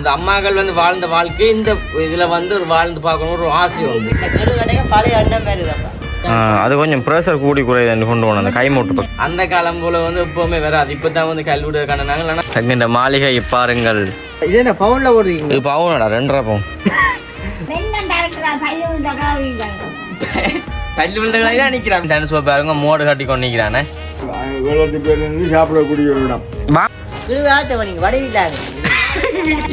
இந்த அம்மாக்கள் வந்து வாழ்ந்த வாழ்க்கை இந்த இதுல வந்து ஒரு வாழ்ந்து பார்க்கணும் ஒரு ஆசை வந்து பழைய அண்ணன் மாதிரி அது கொஞ்சம் ப்ரெஷர் கூடி குறையுது கொண்டு போகணும் அந்த கை மூட்டு அந்த காலம் போல வந்து எப்பவுமே வராது இப்பதான் வந்து கல்விட காரணம் இந்த மாளிகை பாருங்கள். இது என்ன பவுன்ல ஓடுறீங்க? இது பவுனடா 2.5 பவுன். பல்லு விழுந்தவங்களே தான் நிக்கிறான். டான்ஸ் பாருங்க மோடு கட்டி கொண்டு நிக்கிறானே. சாப்பிடக்கூடிய ஒரு இடம்.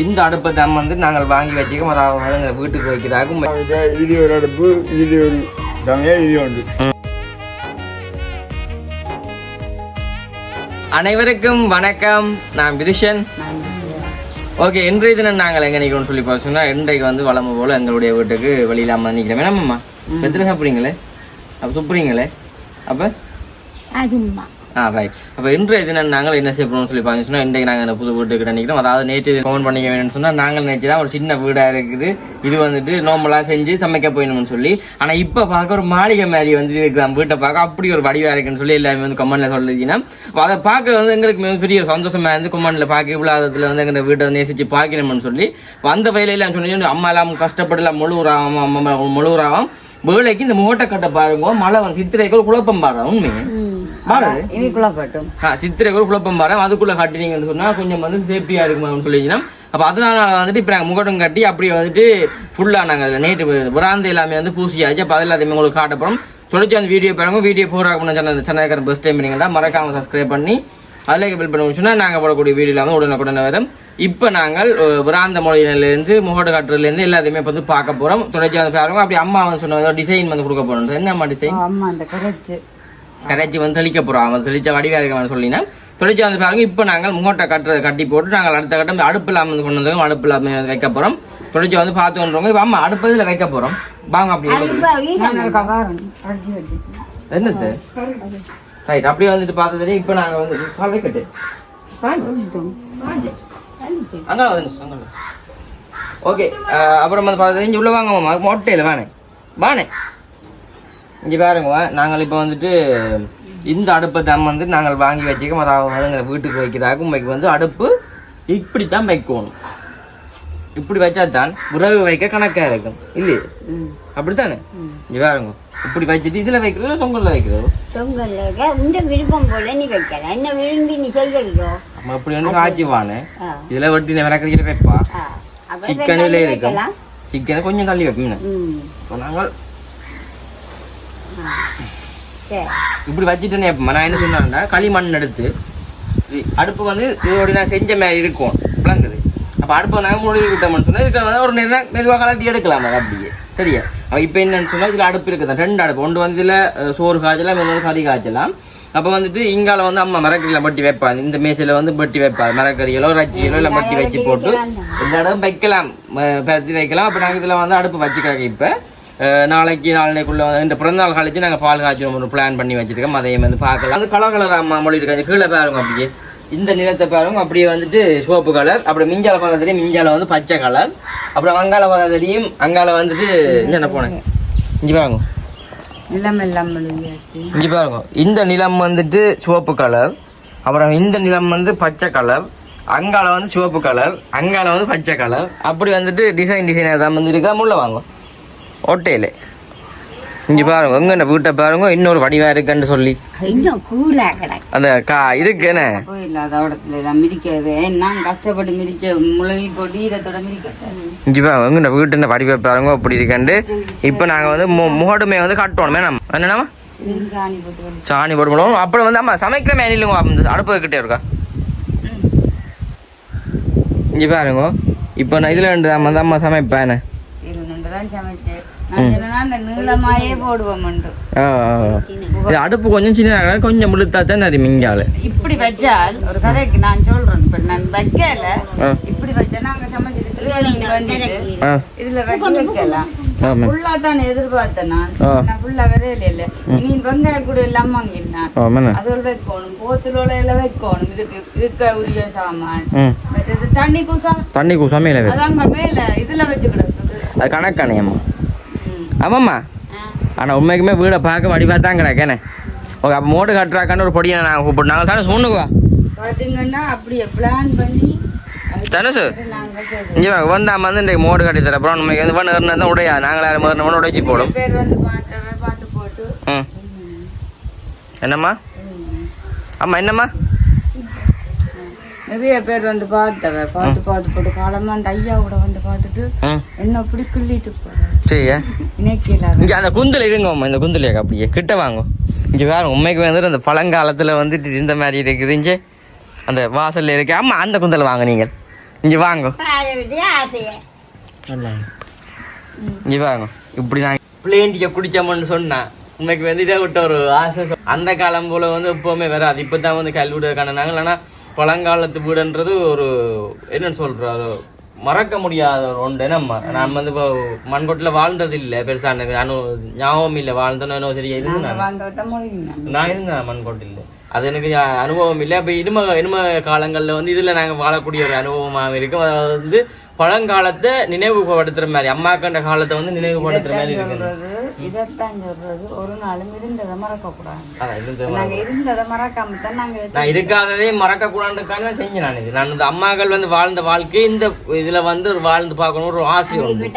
இந்த அடுப்பை தான் வந்து நாங்கள் வாங்கி வச்சுக்கோம். அதாவது வீட்டுக்கு வைக்கிறாங்க. இது ஒரு அடுப்பு, இது ஒரு சமையல், இது உண்டு. அனைவருக்கும் வணக்கம். நான் விதுஷன். ஓகே, இன்றைய தினம் நாங்கள் எங்கே நிற்கிறோம்னு சொல்லி பார்த்தோம்னா இன்றைக்கு வந்து வளமை போல் எங்களுடைய வீட்டுக்கு வெளியிலாம நிற்கிறோம். வேணாமம்மா எத்தனை சாப்பிட்றீங்களே? அப்போ துப்புறீங்களே? அப்போ ரைட். அப்போ இன்றைய தினம் நாங்கள் என்ன செய்யணும்னு சொல்லி பார்த்தீங்கன்னா இன்றைக்கு நாங்கள் அந்த புது வீட்டுக்கிட்ட நிற்கிறோம். அதாவது நேற்று கமெண்ட் பண்ணிக்க வேணும்னு சொன்னால் நாங்கள் நேற்று தான் ஒரு சின்ன வீடாக இருக்குது, இது வந்துட்டு நார்மலாக செஞ்சு சமைக்க போயணும்னு சொல்லி. ஆனால் இப்போ பார்க்க ஒரு மாளிகை மாதிரி வந்து இருக்குது வீட்டை பார்க்க, அப்படி ஒரு வடிவாக இருக்குன்னு சொல்லி எல்லாருமே வந்து கமெண்ட்டில் சொல்லிங்கன்னா அதை பார்க்க வந்து எங்களுக்கு பெரிய ஒரு சந்தோஷமாக இருந்து கமெண்ட்டில் பார்க்க இவ்வளோத்தில் வந்து எங்கள் வீட்டை நேசித்து பார்க்கணும்னு சொல்லி அந்த வயலையெல்லாம் சொல்லி அம்மா எல்லாம் கஷ்டப்படலாம் முழுவராகும் வேலைக்கு இந்த மூட்டை கட்ட பாருங்க. மழை வந்து சித்திரைக்கு ஒரு குழப்பம் பாடுறோம். உண்மையை சித்திரைக்கு ஒரு குழப்பம் பாரு அதுக்குள்ள கட்டினீங்கன்னு சொன்னா கொஞ்சம் வந்து சேஃப்டியா இருக்குமான்னு சொல்லிங்கன்னா அப்ப அதனால வந்துட்டு இப்ப நாங்க முகட்டும் கட்டி அப்படியே வந்துட்டு ஃபுல்லா நாங்க நேற்று விராந்தை எல்லாமே வந்து பூசியாச்சு. அப்ப அது எல்லாத்தையுமே உங்களுக்கு காட்டப்போம். தொடர்ச்சி அந்த வீடியோ பாருங்க. வீடியோ போறாங்க சென்னைக்கார பெஸ்ட் டைம் பண்ணீங்கன்னா மறக்காம சப்ஸ்கிரைப் பண்ணி அதில் பில் பண்ணி சொன்னா நாங்கள் போடக்கூடிய வீடியோல வந்து உடனுக்குடனே வரும். இப்போ நாங்கள் விராந்த மொழியிலேருந்து முகோட காட்டுறதுலேருந்து எல்லாத்தையுமே வந்து பார்க்க போறோம். தொடர்ச்சி வந்து பாருங்க. அப்படி அம்மா வந்து சொன்ன டிசைன் வந்து கொடுக்க போறோம். என்ன அம்மா டிசைன்? கரைச்சி வந்து தெளிக்க போகிறோம். அவன் தெளிச்ச வடிவாக இருக்க சொல்லினா தொழிற்சி வந்து பாருங்க. இப்போ நாங்கள் முகோட்டை கட்டி போட்டு நாங்கள் அடுத்த கட்டம் அடுப்பு இல்லாமல் வந்து கொண்டு வந்தோம். அடுப்பு இல்லாமல் வைக்க போகிறோம். தொழிற்சி வந்து பார்த்து கொண்டுருவோங்க. இப்போ அம்மா அடுப்பு இதில் வைக்க போகிறோம். வாங்க அப்படியே என்னது ரைட். அப்படியே வந்துட்டு பார்த்தது இப்போ நாங்கள் வந்து வைக்கட்டு அங்கே வந்து ஓகே. அப்புறம் வந்து பார்த்தது இங்கே உள்ள வாங்க மொட்டையில் வானே இங்கே பாருங்க. நாங்கள் இப்போ வந்துட்டு இந்த அடுப்பை தான் வந்து நாங்கள் வாங்கி வச்சுக்கோம். அதாவது வீட்டுக்கு வைக்கிறாங்க வந்து அடுப்பு இப்படித்தான் வைக்கணும். இப்படி வச்சா தான் உறவு வைக்க கணக்காக இருக்கும் இல்லையே? அப்படித்தானே? இங்கே பாருங்க. இப்படி வச்சுட்டு இதில் வைக்கிறதோ தொங்கல்ல வைக்கிறதோ? விருப்பம் போல நீ வைக்கலாம். என்ன விரும்பி நீ செய்யறோ நம்ம இப்படி வந்து காய்ச்சிவானே இதில் வெட்டி விளக்கடியில் வைப்பா. சிக்கனில் இருக்கும். சிக்கனை கொஞ்சம் தள்ளி வைப்போம். நாங்கள் இப்படி வச்சுட்டேனே. நான் என்ன சொன்னேன்டா களிமண் எடுத்து அடுப்பு வந்து இதோட நான் செஞ்ச மாதிரி இருக்கும் விளங்குது. அப்போ அடுப்பை நாங்கள் மூடி விட்டோம்னு சொன்னால் இதுக்கு வந்து ஒரு நேரம் மெதுவாக கலட்டி எடுக்கலாம். அது அப்படியே சரியா? இப்போ என்னன்னு சொன்னால் இதில் அடுப்பு இருக்குது. 2 அடுப்பு. ஒன்று வந்து இதில் சோறு காய்ச்சலாம், இன்னொரு கறி காய்ச்சலாம். அப்போ வந்துட்டு இங்கால வந்து அம்மா மரக்கறியில் பட்டி வைப்பாங்க. இந்த மேசையில் வந்து பட்டி வைப்பாங்க. மரக்கறிகளோ ரச்சிகளோ இல்லை பட்டி வச்சு போட்டு இந்த இடம் வைக்கலாம், பருத்தி வைக்கலாம். அப்போ நாங்கள் இதில் வந்து அடுப்பு வச்சுக்கிறாங்க. இப்போ நாளைக்கு நாளைக்குள்ள இந்த பிறந்தநாள் கழிச்சு நாங்கள் பால் காய்ச்சல் ஒரு பிளான் பண்ணி வச்சுருக்கோம். அதையும் வந்து பார்க்கலாம். அந்த கலர் அம்மா மொழி இருக்காங்க. கீழே பாருங்க அப்படியே இந்த நிறத்தை பாருங்க. அப்படியே வந்துட்டு சிவப்பு கலர். அப்புறம் மிஞ்சால பார்த்தா தெரியும், மிஞ்சால வந்து பச்சை கலர். அப்புறம் அங்கால பார்த்தா தெரியும், அங்கால வந்துட்டு என்ன போனேன் இங்கே பாருங்க. இங்கே பாருங்க. இந்த நிலம் வந்துட்டு சிவப்பு கலர். அப்புறம் இந்த நிலம் வந்து பச்சை கலர். அங்கால வந்து சிவப்பு கலர், அங்கால வந்து பச்சை கலர். அப்படி வந்துட்டு டிசைன் தான் வந்து இருக்கா. முள்ள வாங்க ஓட்டையில இங்க பாருங்க. எங்க வீட்டை பாருங்க இன்னொரு வடிவா இருக்குன்னு சொல்லி அந்த இதுக்கு என்ன கஷ்டப்பட்டு மிரிச்ச முளை போட்டு ஈரத்தோட இங்க பாருங்க. எங்க வீட்டு என்ன வடிவா பாருங்க அப்படி இருக்கண்டு. இப்ப நாங்க வந்து முகடுமே வந்து கட்டணும். நம்ம என்னன்னா சாணி போட்டு போடுவோம். அப்புறம் வந்து அம்மா சமைக்கிற மேனிலுங்க அடுப்பு கிட்டே இருக்கா. இங்க பாருங்க. இப்ப நான் இதுல ரெண்டு வந்து அம்மா சமைப்பேன். அடுப்பு கொஞ்சம் சின்ன கொஞ்சம் முழுத்தா தான் அது மிங்கால இப்படி வச்சால் ஒரு கதைக்கு நான் சொல்றேன். இப்ப நான் வைக்கல இப்படி வச்சா நாங்க சமைச்சிட்டு இதுல வைக்கலாம். ஃபுல்லா தான் எதிர்பார்த்தேன். நான் ஃபுல்லா வரையில இல்ல. இனி வெங்காய கூட எல்லாம் வாங்கினான். அதோட வைக்கணும், போத்தலோட எல்லாம் வைக்கணும். இதுக்கு உரிய சாமான் தண்ணி கூசா மேல அதாங்க மேல இதுல வச்சுக்கிட்டு அது கணக்கானையம்மா. ஆமாம்மா. ஆனால் உண்மைக்குமே வீடை பார்க்க வடிவாக தான் கிடக்கேனே. ஓகே. அப்போ மோட்டு கட்டுறாக்கான்னு ஒரு பொடியை நாங்கள் கூப்பிட்டு நாங்கள் தானே சொன்னுக்குவா பார்த்தீங்கன்னா அப்படியே பிளான் பண்ணி தனுசு நாங்கள் செய்து இங்கே வாங்க வந்தாம வந்து இன்றைக்கு மோடு கட்டி தர அப்புறம் நம்ம வந்து பண்ண தான் உடையா நாங்கள் யாரும் மறுநாள் உடைச்சி போடும் பேர் வந்து பார்த்து போட்டு ம் என்னம்மா ஆமா என்னம்மா நிறைய பேர் வந்து பார்த்து போட்டு காலமா அந்த ஐயா கூட வந்து பார்த்துட்டு ம் என்ன அப்படி கிள்ளிட்டு போறேன் சரியா இன்னைக்கு எல்லாரும் இங்கே அந்த குந்தில் இருங்கம்மா இந்த குந்திலையாக்கா அப்படியே கிட்ட வாங்க இங்கே வேறு உண்மைக்கு வந்துட்டு அந்த பழங்காலத்தில் வந்துட்டு இந்த மாதிரி இருக்குது இங்கே அந்த வாசலில் இருக்கு ஆமாம் அந்த குந்தில் வாங்க நீங்கள் இங்கே வாங்க இங்கே வாங்க இப்படி நான் பிளேண்டியை குடிச்சோம்னு சொன்னேன் உண்மைக்கு வந்து இதை விட்ட ஒரு ஆசை அந்த காலம் போல் வந்து எப்போவுமே வராது இப்போ தான் வந்து கல்வீடு காணனாங்க இல்லைன்னா பழங்காலத்து வீடுன்றது ஒரு என்னன்னு சொல்கிறோம் மறக்க முடியாத ஒரு ஒன்று நம்ம நான் வந்து இப்போ மண்கொட்டில் வாழ்ந்தது இல்லை பெருசான ஞாபகம் இல்லை வாழ்ந்தோன்னு சரியா இருந்தேன் நான் இருந்தேன் மண்கொட்டில் அது எனக்கு அனுபவம் இல்லை அப்போ இனிம காலங்களில் வந்து இதில் நாங்கள் வாழக்கூடிய ஒரு அனுபவமாக இருக்கும் அதாவது வந்து பழங்காலத்தை நினைவுபடுத்துற மாதிரி அம்மாக்கண்ட காலத்தை வந்து நினைவுபடுத்துற மாதிரி இருக்குது இதைத்தான் சொல்றது ஒரு நாளும் இருந்ததை மறக்க கூடாது நாங்க இருந்ததை மறக்காம தான் நான் இருக்காததே மறக்க கூடாதுக்கான செஞ்சேன் நான் இது நான் இந்த அம்மாக்கள் வந்து வாழ்ந்த வாழ்க்கை இந்த இதுல வந்து ஒரு வாழ்ந்து பார்க்கணும் ஒரு ஆசை உண்டு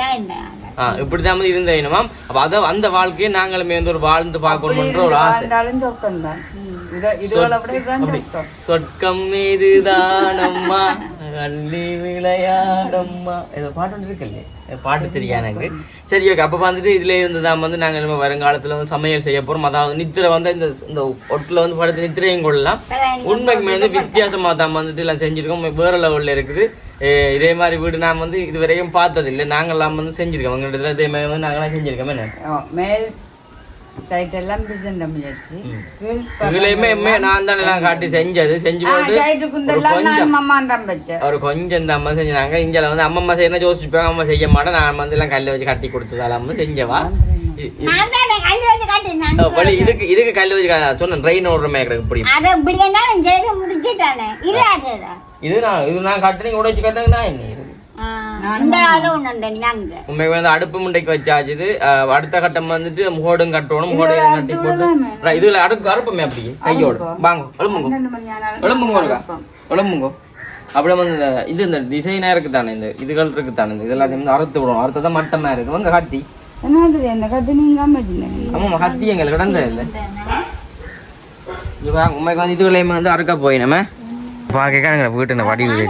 இப்படிதான் வந்து இருந்த வேணுமாம் அப்ப அத அந்த வாழ்க்கையை நாங்களுமே வந்து ஒரு வாழ்ந்து பார்க்கணும்ன்ற ஒரு ஆசை சொர்க்கம் மீதுதானம்மா கள்ளி விளையாடம்மா ஏதோ பாட்டு ஒன்று இருக்குல்லையே பாட்டு தெரியாது எனக்கு சரி ஓகே அப்போ வந்துட்டு இதுல இருந்து தான் வந்து நாங்கள் நம்ம வருங்காலத்துல வந்து சமையல் செய்ய போறோம் அதாவது நித்திரை வந்து இந்த ஒட்டுல வந்து படுத்து நித்திரையும் கொள்ளலாம் உண்மைக்குமே வந்து வித்தியாசமா தான் வந்துட்டு எல்லாம் செஞ்சிருக்கோம் வேற லெவல்ல இருக்குது இதே மாதிரி வீடு நான் வந்து இது வரைக்கும் பார்த்தது இல்லை நாங்கெல்லாம் வந்து செஞ்சிருக்கோம் உங்க இடத்துல இதே மாதிரி வந்து நாங்களாம் செஞ்சிருக்கோம் என்ன நான் தான் எல்லாம் காட்டி செஞ்சது செஞ்சு போட்டு ஒரு கொஞ்சம் இந்த அம்மா செஞ்சாங்க இஞ்சால வந்து அம்மம்மா செய்யணும் யோசிச்சுப்பாங்க அம்மா செய்ய மாட்டேன் நான் வந்து எல்லாம் கல்ல வச்சு கட்டி கொடுத்ததால அம்மா செஞ்சவா இதுக்கு கல்ல வச்சு சொன்ன ட்ரெயின் ஓடுறமே இப்படி இது நான் கட்டுறீங்க உடைச்சு கட்டுங்கன்னா என்ன உண்மைக்கு வந்து அடுப்பு முண்டைக்கு வச்சாச்சு அடுத்த கட்டம் வந்துட்டு முகோடும் கட்டணும் முகோடையும் கட்டி போட்டு இதுல அறுப்புமே அப்படி கையோடு வாங்க எலும்புங்க அப்படியே வந்து இது இந்த டிசைனா இருக்கு தானே இந்த இதுகள் இருக்கு தானே இந்த இதெல்லாத்தையும் வந்து அறுத்து விடும் அறுத்ததான் மட்டமா இருக்கு உங்க கத்தி ஆமா கத்தி எங்களுக்கு கிடந்த இல்லை உண்மைக்கு வந்து இதுகளையுமே வந்து அறுக்க போய் நம்ம பார்க்க வீட்டு வடிவு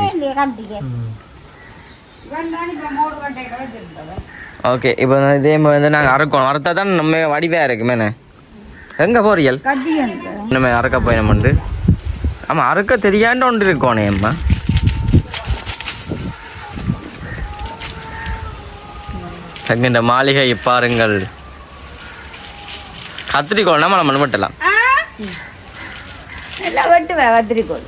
ஓகே இப்போ இதே மாதிரி வந்து நாங்கள் அறுக்கணும் அறுத்தா தான் நம்ம வடிவாக இருக்குமேண்ணே எங்கே போறியல் நம்ம அறுக்க போயிடும் வந்து ஆமாம் அறுக்க தெரியாண்ட ஒன்று இருக்கோனே அம்மா இந்த மாளிகை பாருங்கள் கத்திரிக்கோள் நம்ம நம்ம வெட்டலாம் கத்திரிக்கோள்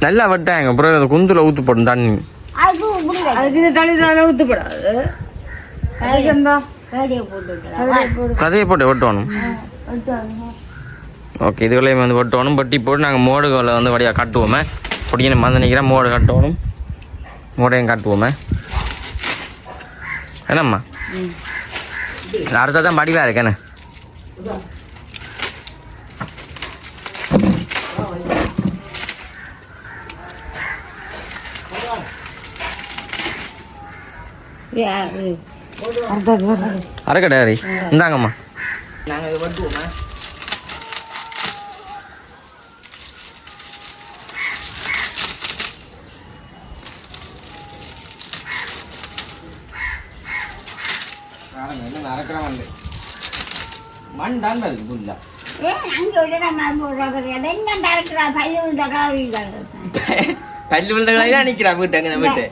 நல்லா வெட்டாங்க அப்புறம் குந்துல ஊத்து போடும் தண்ணி கதையை போட்டு வெட்டணும் ஓகே இதுகளையும் வந்து வெட்டணும் வெட்டி போட்டு நாங்கள் மோடுகளை வந்து வழியாக கட்டுவோமே பொடியை வந்து நிற்கிறேன் மோடு கட்டணும் மோடையும் கட்டுவோமே என்னம்மா அடுத்ததான் படிவாக இருக்கேண்ணே அரைக்கடாரி இந்தாங்கம்மா நாங்கள் இது வெட்டுவோமா மண் தான் புல்லா பல்லு விழுந்தகளாக தான் நிற்கிறா வீட்டு அங்கே வீட்டு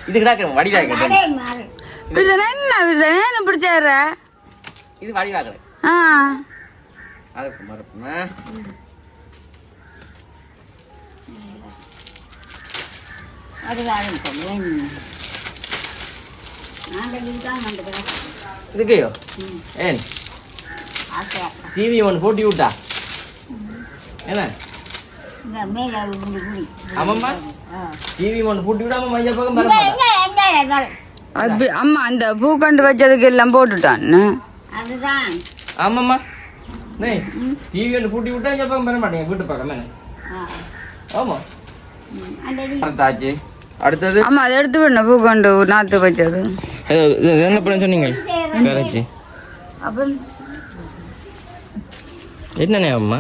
இது கிடாக்கணும் வடிவா என்ன பிடிச்சாரு இது வடிவா கடை அதுக்கு மறுப்புமா இதுக்கையோ ஏன் டிவி ஒன்று போட்டி விட்டா என்ன ஆமாம்மா டிவி ஒன்று போட்டி விடாம மஞ்சள் பக்கம் அம்மா அந்த பூக்கண்டு வச்சதுக்கு எல்லாம் போட்டுட்டான்னு ஆமாம்மா நே டிவி ஒன்று பூட்டி விட்டா இங்கே பக்கம் பண்ண மாட்டேங்க வீட்டு பக்கம் என்ன ஆமாம் அடுத்தாச்சு அடுத்தது ஆமா அதை எடுத்து விடணும் பூ கொண்டு நாற்று வச்சது என்ன பண்ண சொன்னீங்க கரைச்சி அப்ப என்னண்ணே அம்மா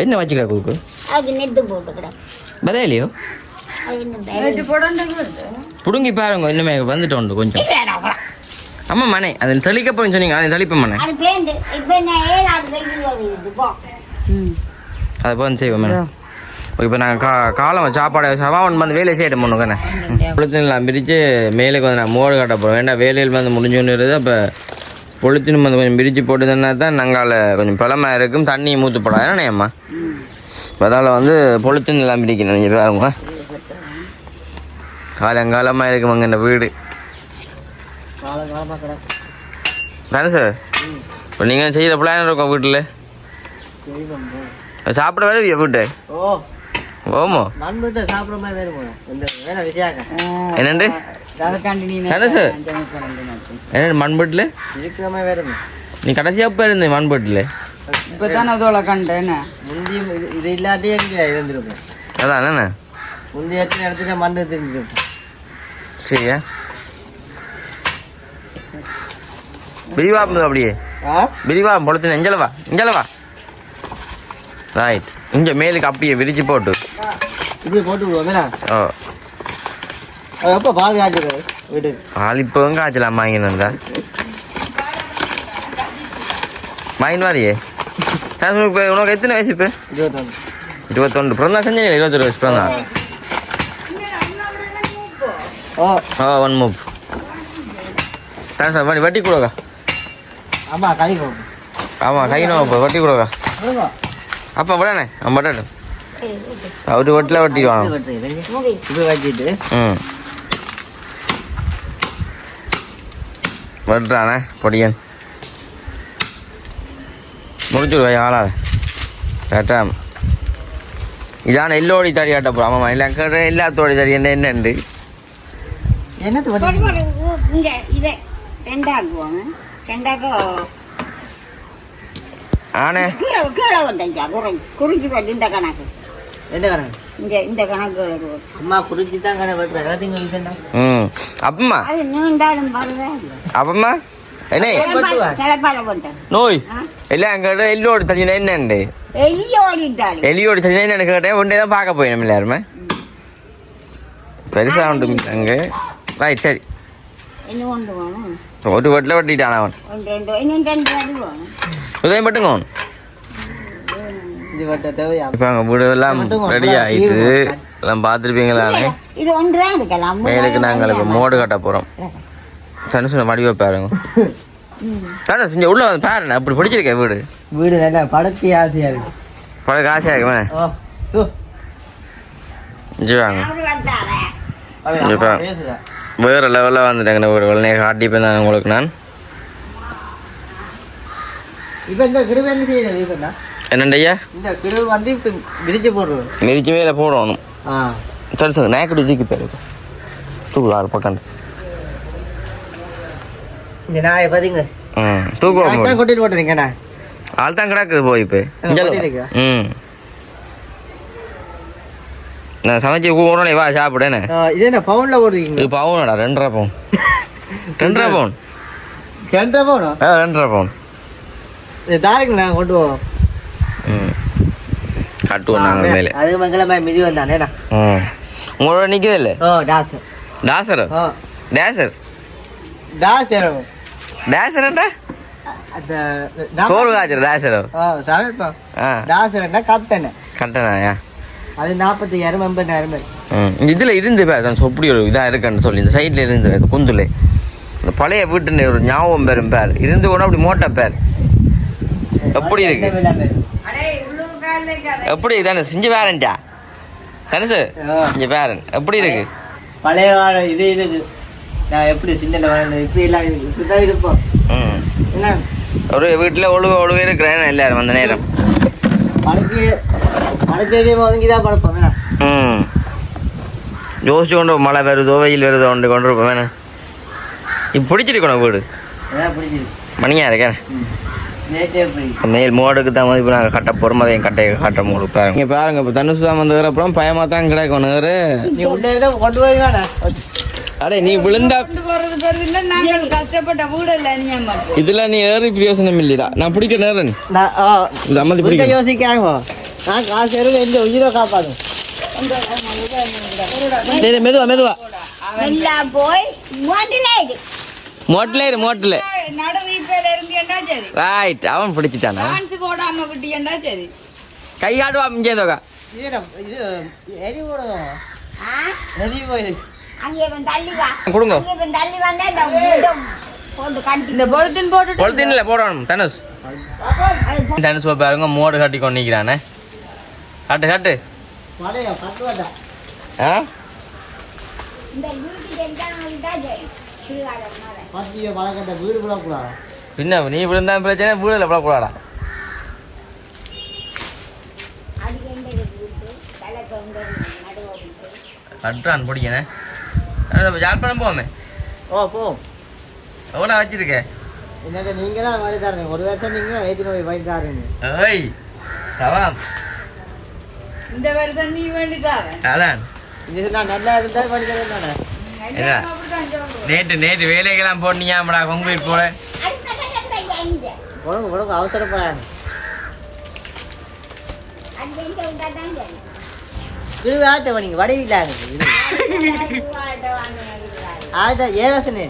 என்ன வச்சுக்கா குறுக்கு அது நெட்டு போட்டுக்கிறேன் வரையிலையோ புடுங்கி பாருங்க இன்னுமே வந்துட்டு கொஞ்சம் அம்மா மனே அது தெளிக்க போறேன்னு சொன்னீங்க அதை தெளிப்ப மனே அது பேண்டு இப்போ நான் 7வது வயசுல வருது போ அதை போய் செய்வோம் மேடம் இப்போ நாங்கள் காலம் சாப்பாடு சவான் வந்து வேலையை செய்யிட்டு முன்னுக்கண்ணே பொழுத்தினெல்லாம் பிரித்து மேலுக்கு வந்து நான் மோடு காட்ட போகிறோம் வேண்டாம் வேலையில் வந்து முடிஞ்சோன்னு அப்போ பொழுத்தினும் வந்து கொஞ்சம் பிரித்து போட்டுதுன்னா தான் நாங்கள் கொஞ்சம் பழமாக இருக்கும் தண்ணி மூத்து போடாது ஏன்னா அம்மா அதால் வந்து பொழுத்தின் எல்லாம் பிரிக்கணும் நீங்கள் பாருங்க காலங்காலமாக இருக்குமாங்க இந்த வீடு தானே சார் இப்போ நீங்கள் செய்கிற பிளான் இருக்கோம் வீட்டில் சாப்பிட வேலை வீட்டு ஓமோ என்னண்டு என்ன சார் என்ன மண்பட்டில் நீ கடைசியாக எப்போ இருந்தேன் மண்பட்டில் இப்பதான் அதோட கண்டேன் முந்தியும் இது இல்லாட்டே இருந்திருப்பேன் அதான் என்ன முந்தைய எத்தனை இடத்துல மண்ணு தெரிஞ்சிருப்பேன் சரியா விரிவா அப்படியே விரிவா பொழுத்து இஞ்சலவா ரைட் இங்கே மேலுக்கு அப்படியே விரிச்சு போட்டு இப்படி போட்டு விடுவோமே ஓ எப்போ பால் காய்ச்சிருக்காரு வீட்டுக்கு பால் இப்போவும் காய்ச்சலாம் வாங்கினா வாங்கிட்டு வாரியே இப்போ உனக்கு எத்தனை வயசு இப்போ 21 பிறந்தா செஞ்சீங்க 21 வயசு பிறந்தா ஒன் மூவ் தான் சார் வண்டி வட்டி கொடுக்கா ஆமாம் கை ஆமாம் கை நோப்பா வட்டி கொடுக்கா அப்பா விடானே பட்டாட்டு அவரு வட்டில வட்டி வாங்க இப்போ வச்சுட்டு வட்டுறானே பொடியன் முடிச்சுடுவா ஆளாத கரெக்டா இதான எல்லோடி தடி ஆட்ட போகிறோம் ஆமாம் இல்லை கேட்ட எல்லாத்தோடி தடி என்னண்டு என்னது இங்கே இதை ரெண்டாக்குவாங்க ரெண்டாக்க ஆனே கீழே கீழே கொண்டா குறிஞ்சி கொண்டு இந்த கணக்கு என்ன கணக்கு இந்த கணக்கு அம்மா குறிஞ்சி தான் கணக்கு வெட்டுறேன் எல்லாத்தையும் விஷயம்னா அப்பம்மா அது நீண்டாலும் பரவாயில்ல அப்பம்மா என்ன தலைப்பால போட்டேன் நோய் இல்லை கேட்ட எல்லோடி தடினா என்னண்டு எலியோடி தடினா என்னன்னு கேட்டேன் ஒன்றே தான் பார்க்க போய் நம்ம எல்லாருமே பெருசாக உண்டு அங்கே ரைட் சரி என்ன கொண்டு போகணும் ஒரு வட்டில் வட்டிட்டான் அவன் உதயம் பட்டுங்க அவன் இது வெட்ட தேவையா இப்போ அங்கே வீடு எல்லாம் ரெடி ஆகிட்டு எல்லாம் பார்த்துருப்பீங்களானே இது ஒன்றுதான் இருக்கலாம் மேலுக்கு நாங்கள் இப்போ மோடு கட்ட போகிறோம் சனுசன மடிவை பாருங்க தானே செஞ்ச உள்ள வந்து பாருண்ணே அப்படி பிடிச்சிருக்கேன் வீடு வீடு நல்லா படத்தி ஆசையா இருக்கு பழக்க ஆசையாக இருக்குமே வாங்க இப்போ வேறு லெவலில் வந்துட்டாங்க ஒரு வெள்ளை காட்டிப்பேன் தான் உங்களுக்கு நான் இப்போ இந்த கிடுவை என்ன செய்யணும் என்னண்டையா இந்த கிடுவை வந்து இப்போ விரிச்சு போடுறோம் மிதிச்சு மேலே போடணும் சரி சார் நாய்க்குடி தூக்கி போயிரு தூக்கு ஆறு பக்கம் இந்த நாயை பார்த்தீங்க தூக்குவோம் கொட்டிட்டு போட்டுறீங்கண்ணா ஆள் தான் கிடக்குது போய் இப்போ நான் சமைச்சு கூடனே வா சாப்பிடேன்னு இது என்ன பவுனில் போடுறீங்க இது பவுனடா 2.5 பவுன் 2.5 பவுன் 2.5 பவுனா 2.5 பவுன் இது தாருங்க நான் கொண்டு போவோம் கட்டுவோம் நாங்கள் மேலே அது மங்களமாக மிதி வந்தானேண்ணா உங்களோட நிற்குது இல்லை டாசர் டாசர் டேசர் டாசர் டேசர்ன்றா அந்த சோறு காய்ச்சல் டேசர் சமைப்பா டாசர்னா கட்டணை கட்டணாயா அது 40,000 80,000 இதில் இருந்து பேர் அப்படி ஒரு இதாக இருக்குன்னு சொல்லி இந்த சைடில் இருந்து குந்துல இந்த பழைய வீட்டுன்னு ஒரு ஞாபகம் பேரும் பேர் இருந்து கூட அப்படி மோட்டா பேர் எப்படி இருக்கு எப்படி தானே செஞ்சு பேரன்டா தானே சார் செஞ்சு பேரன் எப்படி இருக்கு பழைய கால இது இருக்கு நான் எப்படி சின்ன இப்படி எல்லாம் இப்படிதான் இருப்போம் என்ன ஒரு வீட்டில் ஒழுக இருக்கிறேன் எல்லாரும் அந்த நேரம் ஒதுங்கிதான் பழப்போம் யோசிச்சு கொண்டு மழை வருதோ வெயில் வருதோ கொண்டு இருப்போம் வேணா இப்போ பிடிச்சிருக்கணும் வீடு மணியா இருக்கேன் நேற்றே போய் மேல் மோடுக்கு தான் வந்து இப்போ நாங்கள் கட்ட போகிறோம் அதையும் கட்டையை காட்ட முடியும் பாருங்க இங்கே பாருங்க இப்போ தனுசு தான் வந்து அப்புறம் பயமாக தான் கிடைக்கும் நேரு நீ உள்ளே தான் கொண்டு போய்க்கானே அடே நீ விழுந்தா கொண்டு போறது பேரு இல்ல நாங்கள் கஷ்டப்பட்ட வீடு இல்ல நீ ஏமாத்து இதுல நீ ஏறி பிரயோசனம் இல்லைடா நான் பிடிக்க நேரன் இந்த அம்மதி பிடிக்க பிடிக்க யோசிக்காங்க நான் காசு எருவு எந்த உயிரை காப்பாடும் சரி மெதுவா மெதுவா எல்லாம் போய் மோட்டில் இரு மோட்டில் நடு வீப்பையில இருந்தேன்னா சரி ரைட் அவன் பிடிச்சிட்டானா டான்ஸ் போடாம விட்டியண்டா சரி கை காட்டுவா இங்கே தோக்கா எரி போடுவோம் எரி போயிருக்கு அங்கே தள்ளி வா கொடுங்க அங்கே தள்ளி வந்தா இந்த வீடும் போட்டு கட்டி இந்த பொழுதுன்னு போட்டுட்டு பொழுத்தின்ல போடணும் தனுஷ் தனுஷ் பாருங்க மோடு கட்டி கொண்டு நிற்கிறானே காட்டு காட்டு மழையா கட்டுவாட்டா ஆ இந்த வீட்டுக்கு எல்லாம் பத்திய பழக்கத்தை வீடு விடக்கூடாது பின்ன நீ விழுந்தா பிரச்சனை வீடில் போடக்கூடாடா கட்டுறான் பிடிக்கணே யாழ்ப்பாணம் போவோமே ஓ போ எவ்வளோ வச்சிருக்கேன் என்னட்ட நீங்க தான் வழி தரீங்க ஒரு வருஷம் நீங்க ஏற்றி போய் வழி தரீங்க ஏய் சவாம் இந்த வருஷம் நீ வேண்டிதான் அதான் இது நான் நல்லா இருந்தா வழி தரேன் தானே என்ன நேற்று வேலைக்கெல்லாம் போனியாமடா கொங்குயிர் போல உடம்பு உடம்பு அவசரப்படாங்க இது ஆட்ட நீங்க வடிவில்லாங்க ஆட்ட ஏதாசனே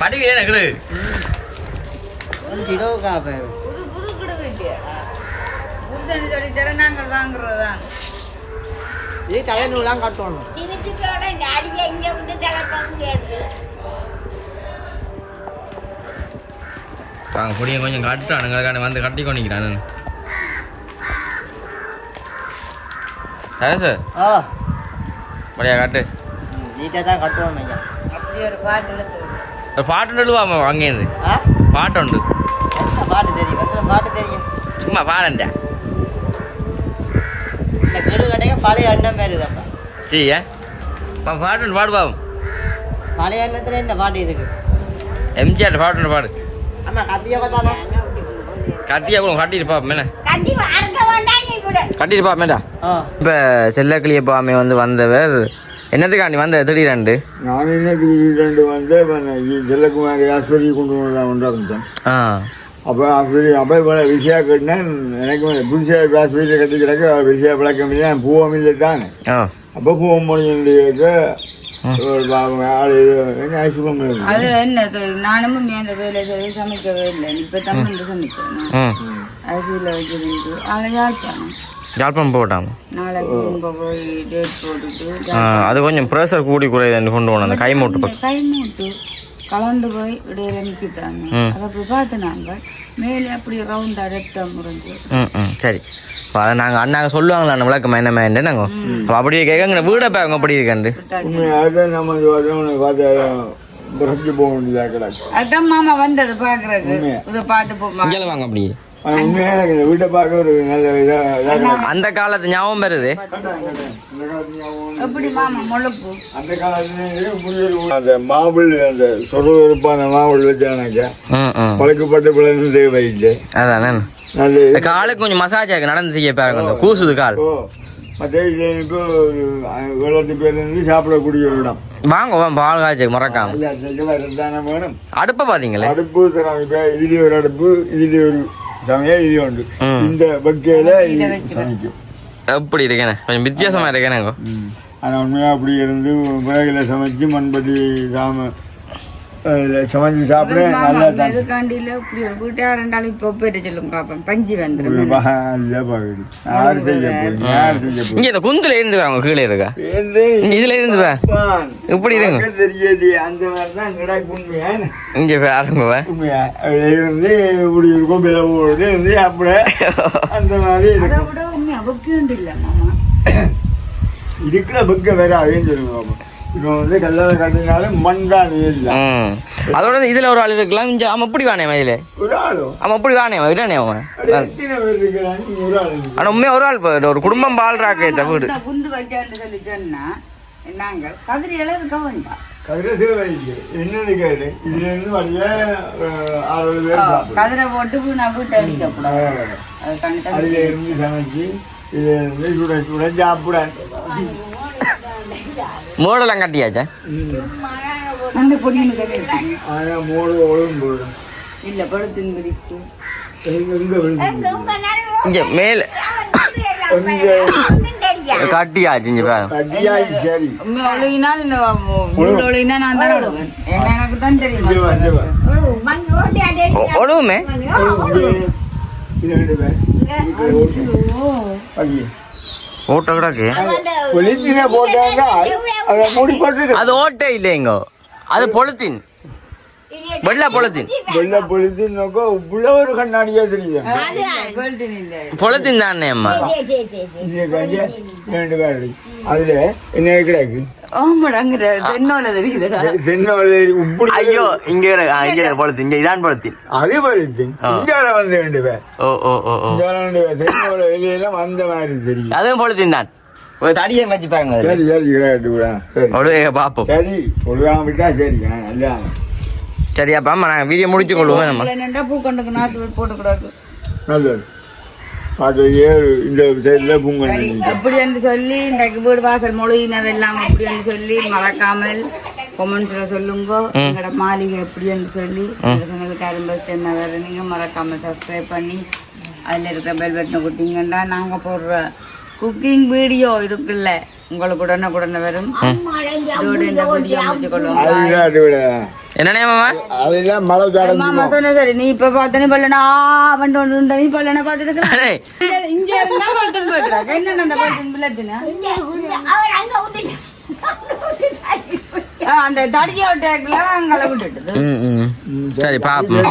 மடிவு ஏன் கிடு கிலோக்கா பேர் புது புது கிடவு இல்லையாடா புதுசு சொல்லி தர நாங்கள் வாங்குறதுதான் இது தலைநூலாம் கட்டணும் திருச்சிக்கோட டாடியை இங்கே விட்டு தலைப்பாங்க வாங்க பொடியை கொஞ்சம் கட்டுறானுங்க வந்து கட்டி கொண்டிக்கிறானு சரி சார் ஓ படியா காட்டு நீட்டாக தான் கட்டுவோம் ஐயா அப்படி ஒரு பாட்டு எடுத்து ஒரு பாட்டு நடுவாம அங்கேருந்து ஆ பாட்டு உண்டு என்ன பாட்டு தெரியும் எத்தனை பாட்டு தெரியும் சும்மா பாடண்டா இந்த கெடு கடைக்கு பழைய எண்ணம் பேர் இதப்பா சரி ஏன் பாட்டு உண்டு பாடு பாவம் பழைய எண்ணத்தில் என்ன பாட்டு இருக்கு எம்ஜிஆர் பாட்டு உண்டு பாடு ஆமாம் கத்திய பார்த்தாலும் கத்தியா கூட கட்டிட்டு பாப்போம் என்ன கட்டி வார்க்க வேண்டாம் நீ கூட கட்டிட்டு பாப்பேன்டா ஆ இப்போ செல்லக்கிளியப்பாமே வந்து வந்தவர் என்னத்துக்காண்டி வந்த திடீரெண்டு நான் இன்னைக்கு ரெண்டு வந்து செல்லக்குமாரி ஆஸ்பத்திரி கொண்டு வந்தேன் ஆ அப்போ ஆஸ்பத்திரி அப்போ இப்போ விஷயா கட்டினேன் எனக்கு புதுசாக ஆஸ்பத்திரி கட்டி கிடக்கு விஷயா பழக்கம் இல்லை பூவம் இல்லை தானே ஆ அப்போ பூவம் முடிஞ்சு ஆள் என்ன ஐஸ்வரம் அது என்ன நானும் அந்த வேலை செய்ய சமைக்கவே இல்லை இப்ப தமிழ் சமைக்கிறேன் ம் அரிசியில் வச்சிருந்து அதை யாழ்ப்பாணம் ஜாழ்ப்பாணம் போட்டாங்க நாளைக்கு இங்க போய் டேட் போட்டுட்டு அது கொஞ்சம் ப்ரெஷர் கூடி குறையுது கொண்டு போனோம் அந்த கை மூட்டு பக்கம் கை மூட்டு கலண்டு போய் இடையில நிற்கிட்டாங்க அதை போய் பார்த்து நாங்கள் மேலே அப்படி ரவுண்டா ரத்தம் முறைஞ்சு ம் சரி இப்போ அதை நாங்கள் அண்ணாங்க சொல்லுவாங்களா அந்த விளக்கம் என்ன மேண்டு நாங்கள் அப்போ அப்படியே கேட்க வீடை பாருங்க அப்படி இருக்கண்டு உண்மையாக நம்ம பார்த்து பிரச்சு போக வேண்டியதாக கிடக்கு அதான் மாமா வந்தது பாக்குறதுக்கு இதை பார்த்து போமா இங்கே வாங்க அப்படி உண்மையாக எனக்கு இந்த வீட்டை பார்க்க ஒரு நல்ல இதாக அந்த காலத்து ஞாபகம் வருது எப்படி மாமா முளைப்பு அந்த காலத்துல அந்த மாவுள் அந்த சொருப்பான மாவுள் வச்சானாக்கா பழக்கப்பட்ட பிள்ளைங்க வைட்டு அதானே நல்ல காலுக்கு கொஞ்சம் மசாஜ் ஆகு நடந்து செய்ய பாருங்க அந்த கூசுது கால் மற்ற இப்போ 7-8 பேர் இருந்து சாப்பிடக்கூடிய ஒரு இடம் வாங்க பால் காய்ச்சி மறக்காம தானே வேணும் அடுப்பை பார்த்தீங்களே அடுப்பு இப்போ இதுலேயே ஒரு அடுப்பு இதுலேயே ஒரு சமையல் இது உண்டு இந்த பக்கையில சமைக்கும் எப்படி இருக்கேனே கொஞ்சம் வித்தியாசமா இருக்கேனே ஆனால் உண்மையாக அப்படி இருந்து விறகுல சமைச்சு மண்பட்டி சமைச்சு சாப்பிட நல்லா தான் இதுக்காண்டியில இப்படி ஒரு வீட்டா ரெண்டாலும் இப்போ போயிட்டு சொல்லுங்க பாப்பேன் பஞ்சு வந்துடும் யார் செய்ய போய் யார் செய்ய போய் இங்க இந்த குந்துல இருந்து வாங்க கீழே இருக்கா இங்க இதுல இருந்து வா இப்படி இருங்க தெரியாது அந்த மாதிரி தான் கிடாக்கு உண்மையா இங்க பாருங்க உண்மையா இருந்து இப்படி இருக்கும் பிளவோடு இருந்து அப்படி அந்த மாதிரி அதை இருக்கும் விட உண்மை அவக்கு இல்லை மாமா இருக்கிற பக்க வேற அதையும் சொல்லுங்க இப்போ வந்து கல்யாணம் கட்டினாலும் மண் தான் இல்லை அதோட இதுல ஒரு ஆள் இருக்கலாம் இங்க அவன் எப்படி வானே இதுல ஒரு ஆளும் அவன் எப்படி வானே விடானே அவன் எத்தனை பேர் இருக்கிறாங்க ஒரு ஆள் ஆனா உண்மையா ஒரு ஆள் ஒரு குடும்பம் வாழ்றாக்க வீடு குந்து வைக்கான்னு சொல்லி சொன்னா நாங்கள் கதிரி அளவு கவனிப்பா கதிரை தேவையில்லை என்னன்னு கேளு இதுல இருந்து வரைய 60 பேர் சாப்பிடுவோம். கதிரை போட்டு நான் வீட்டை அடிக்க கூடாது அது கண்டிப்பா அதுல இருந்து சமைச்சு இதுல இருந்து சுட சுட சாப்பிட மூடெல்லாம் கட்டியாச்சா அந்த பொடின்னு கேட்க ஆனா மூடு ஒழுங்கு போடும் இல்ல படுத்துன்னு பிடிச்சு எங்க விழுந்து இங்க மேல கட்டியாச்சு இங்க பாரு. கட்டியாச்சு சரி ஒழுகினால் ஒழுகினா நான் தான் ஒழுவேன் ஏன்னா எனக்கு தான் தெரியும் இங்க வா, இங்க வா. மண் ஓட்டி அதே ஒழுவுமே இது ரெண்டு பேர் அடி. ஓட்ட கிடக்கு பொலித்தீனை போட்டாங்க அதை மூடி போட்டு அது ஓட்டே இல்லைங்கோ அது பொலித்தீன் வெள்ளை பொலித்தீன் வெள்ள பொலித்தீன் நோக்க உள்ள ஒரு கண்ணாடியா தெரியுது கோல்டன் இல்ல பொலித்தீன் தானே அம்மா இது கட்டியா ரெண்டு பேர் அதுல என்ன கிடக்கு ஆமாடாங்கிற தென்னோல தெரியுதுடா தென்னோட உப்பு ஐயோ இங்க இங்க பொலித்தீன் இங்க இதான் பொலித்தீன் அது பொலித்தீன் இங்கால வந்து ரெண்டு பேர் ஓ ஓ ஓ ஓ இங்கால ரெண்டு பேர் தென்னோட வெளியெல்லாம் வந்த மாதிரி தெரியும் அதுவும் பொலித்தீன் தான் ஒரு தடியை வச்சு பாருங்க அதுல. சரி சரி கிடக்கு சரி ஒழுங்க பாப்போம் சரி ஒழுங்காம விட்டா சரி நல்லா சரியாப்பா அம்மா நாங்கள் வீடியோ முடிச்சு கொள்வோம் நம்ம என்னண்டா பூக்கண்டுக்கு நாத்து போட்டு கூடாது நல்லது அது ஏழு இந்த சைடில் பூங்க சரி அப்படி என்று சொல்லி இன்றைக்கு வீடு வாசல் மொழியினதெல்லாம் அப்படி என்று சொல்லி மறக்காமல் கொமெண்ட்ஸ்ல சொல்லுங்க எங்களோட மாளிகை எப்படி என்று சொல்லி எங்களுக்கு அரும்பஸ் டைம் வேறு நீங்கள் மறக்காமல் சப்ஸ்கிரைப் பண்ணி அதில் இருக்கிற பெல் பட்டனை கொடுத்தீங்கன்னா நாங்கள் போடுற குக்கிங் வீடியோ இதுக்குள்ள உங்களுக்கு உடனே வரும் இதோட இந்த வீடியோ முடிச்சு கொள்வோம் என்னண்ணே மாமா அதெல்லாம் மழை மாமா சொன்ன சரி நீ இப்ப பார்த்தனே பல்லனா வண்டு ஒன்று நீ பல்லனா பார்த்துட்டு அடே, இங்க இருந்தா பல்டன் போய்க்கிறாங்க என்னென்ன அந்த பல்டன் பிள்ளைத்துனா அவர் அங்க விட்டுட்டு அந்த தடியோட்டேக்குல அங்கே விட்டுட்டு ம் ம் சரி பாப்போம்